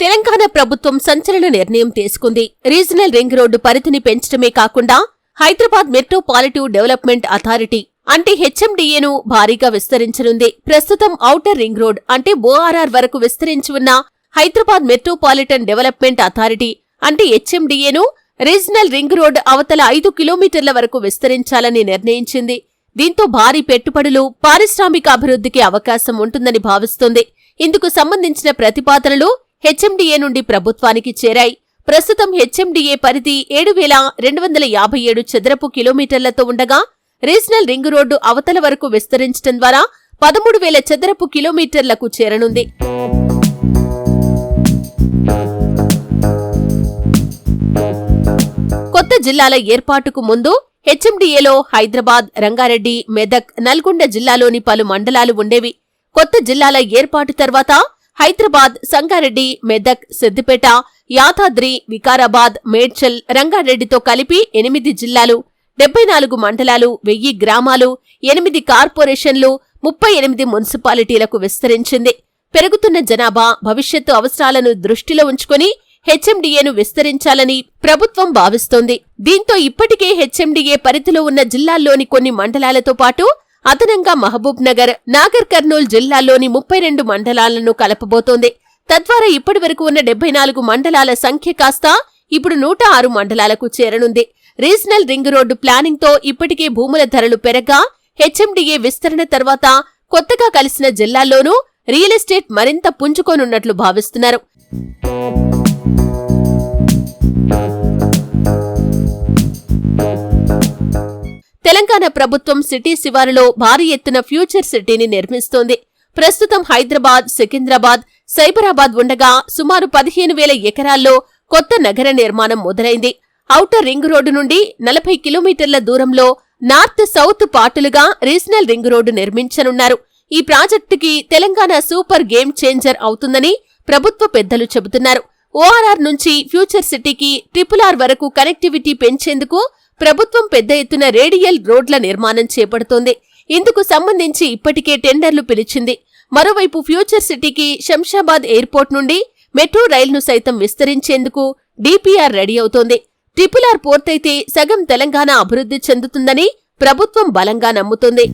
తెలంగాణ ప్రభుత్వం సంచలన నిర్ణయం తీసుకుంది. రీజనల్ రింగ్ రోడ్డు పరిధిని పెంచడమే కాకుండా హైదరాబాద్ మెట్రోపాలిటివ్ డెవలప్మెంట్ అథారిటీ అంటే హెచ్ఎండిఏను భారీగా విస్తరించనుంది. ప్రస్తుతం ఔటర్ రింగ్ రోడ్ అంటే ఓఆర్ఆర్ వరకు విస్తరించి ఉన్న హైదరాబాద్ మెట్రోపాలిటన్ డెవలప్మెంట్ అథారిటీ అంటే హెచ్ఎండిఏను రీజనల్ రింగ్ రోడ్ అవతల 5 కిలోమీటర్ల వరకు విస్తరించాలని నిర్ణయించింది. దీంతో భారీ పెట్టుబడులు, పారిశ్రామిక అభివృద్ధికి అవకాశం ఉంటుందని భావిస్తోంది. ఇందుకు సంబంధించిన ప్రతిపాదనలు హెచ్ఎండిఏ నుండి ప్రభుత్వానికి చేరాయి. ప్రస్తుతం హెచ్ఎండిఏ పరిధి 7,257 చదరపు కిలోమీటర్లతో ఉండగా రీజనల్ రింగ్ రోడ్డు అవతల వరకు విస్తరించడం ద్వారా 13,000 చదరపు కిలోమీటర్లకు చేరనుంది. కొత్త జిల్లాల ఏర్పాటుకు ముందు హెచ్ఎండిఏలో హైదరాబాద్, రంగారెడ్డి, మెదక్, నల్గొండ జిల్లాలోని పలు మండలాలు ఉండేవి. కొత్త జిల్లాల ఏర్పాటు తర్వాత హైదరాబాద్, సంగారెడ్డి, మెదక్, సిద్దిపేట, యాదాద్రి, వికారాబాద్, మేడ్చల్, రంగారెడ్డితో కలిపి 8 జిల్లాలు, 74 మండలాలు, 1000 గ్రామాలు, 8 కార్పొరేషన్లు, 38 మున్సిపాలిటీలకు విస్తరించింది. పెరుగుతున్న జనాభా, భవిష్యత్తు అవసరాలను దృష్టిలో ఉంచుకుని హెచ్ఎండిఏను విస్తరించాలని ప్రభుత్వం భావిస్తోంది. దీంతో ఇప్పటికే హెచ్ఎండిఏ పరిధిలో ఉన్న జిల్లాల్లోని కొన్ని మండలాలతో పాటు అదనంగా మహబూబ్ నగర్, నాగర్ కర్నూల్ జిల్లాల్లోని 32 మండలాలను కలపబోతోంది. తద్వారా ఇప్పటివరకు ఉన్న 74 మండలాల సంఖ్య కాస్త ఇప్పుడు 106 మండలాలకు చేరనుంది. రీజనల్ రింగ్ రోడ్డు ప్లానింగ్ తో ఇప్పటికే భూముల ధరలు పెరగ్గా హెచ్ఎండిఏ విస్తరణ తర్వాత కొత్తగా కలిసిన జిల్లాల్లోనూ రియల్ ఎస్టేట్ మరింత పుంజుకోనున్నట్లు భావిస్తున్నారు. తెలంగాణ ప్రభుత్వం సిటీ శివారులో భారీ ఎత్తున ఫ్యూచర్ సిటీని నిర్మిస్తోంది. ప్రస్తుతం హైదరాబాద్, సికింద్రాబాద్, సైబరాబాద్ ఉండగా సుమారు 15,000 ఎకరాల్లో కొత్త నగర నిర్మాణం మొదలైంది. ఔటర్ రింగ్ రోడ్డు నుండి 40 కిలోమీటర్ల దూరంలో నార్త్ సౌత్ పాటులుగా రీజనల్ రింగ్ రోడ్డు నిర్మించనున్నారు. ఈ ప్రాజెక్టుకి తెలంగాణ సూపర్ గేమ్ చేంజర్ అవుతుందని ప్రభుత్వ పెద్దలు చెబుతున్నారు. ఓఆర్ఆర్ నుంచి ఫ్యూచర్ సిటీకి RRR వరకు కనెక్టివిటీ పెంచేందుకు ప్రభుత్వం పెద్ద ఎత్తున రేడియల్ రోడ్ల నిర్మాణం చేపడుతోంది. ఇందుకు సంబంధించి ఇప్పటికే టెండర్లు పిలిచింది. మరోవైపు ఫ్యూచర్ సిటీకి శంషాబాద్ ఎయిర్పోర్ట్ నుండి మెట్రో రైలును సైతం విస్తరించేందుకు డిపిఆర్ రెడీ అవుతోంది. RRR పూర్తయితే సగం తెలంగాణ అభివృద్ధి చెందుతుందని ప్రభుత్వం బలంగా నమ్ముతోంది.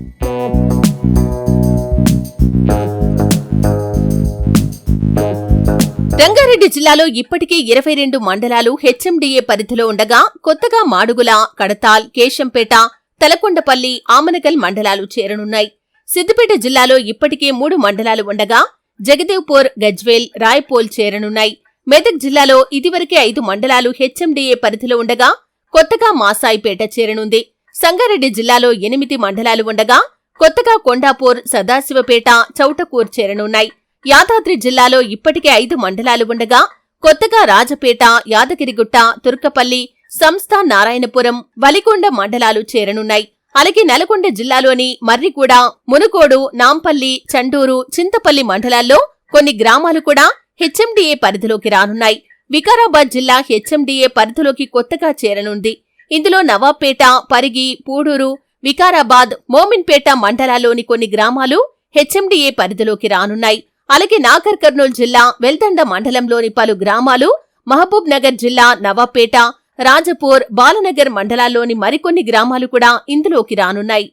రంగారెడ్డి జిల్లాలో ఇప్పటికే 22 మండలాలు హెచ్ఎండిఏ పరిధిలో ఉండగా కొత్తగా మాడుగుల, కడతాల్, కేశంపేట, తలకొండపల్లి, ఆమనగల్ మండలాలు చేరనున్నాయి. సిద్దిపేట జిల్లాలో ఇప్పటికే 3 మండలాలు ఉండగా జగదేవ్పూర్, గజ్వేల్, రాయపోల్ చేరనున్నాయి. మెదక్ జిల్లాలో ఇదివరకే 5 మండలాలు హెచ్ఎండిఏ పరిధిలో ఉండగా కొత్తగా మాసాయిపేట చేరనుంది. సంగారెడ్డి జిల్లాలో 8 మండలాలు ఉండగా కొత్తగా కొండాపూర్, సదాశివపేట, చౌటకూర్ చేరనున్నాయి. యాదాద్రి జిల్లాలో ఇప్పటికే 5 మండలాలు ఉండగా కొత్తగా రాజపేట, యాదగిరిగుట్ట, తుర్కపల్లి, సంస్థ, నారాయణపురం, వలికొండ మండలాలు చేరనున్నాయి. అలాగే నల్గొండ జిల్లాలోని మర్రిగూడ, మునుగోడు, నాంపల్లి, చండూరు, చింతపల్లి మండలాల్లో కొన్ని గ్రామాలు కూడా హెచ్ఎండిఏ పరిధిలోకి రానున్నాయి. వికారాబాద్ జిల్లా హెచ్ఎండిఏ పరిధిలోకి కొత్తగా చేరనుంది. ఇందులో నవాబ్పేట, పరిగి, పూడూరు, వికారాబాద్, మోమిన్పేట మండలాల్లోని కొన్ని గ్రామాలు హెచ్ఎండిఏ పరిధిలోకి రానున్నాయి. అలాగే నాగర్ కర్నూల్ జిల్లా వెల్దండ మండలంలోని పలు గ్రామాలు, మహబూబ్ నగర్ జిల్లా నవాబ్పేట, రాజపూర్, బాలనగర్ మండలాల్లోని మరికొన్ని గ్రామాలు కూడా ఇందులోకి రానున్నాయి.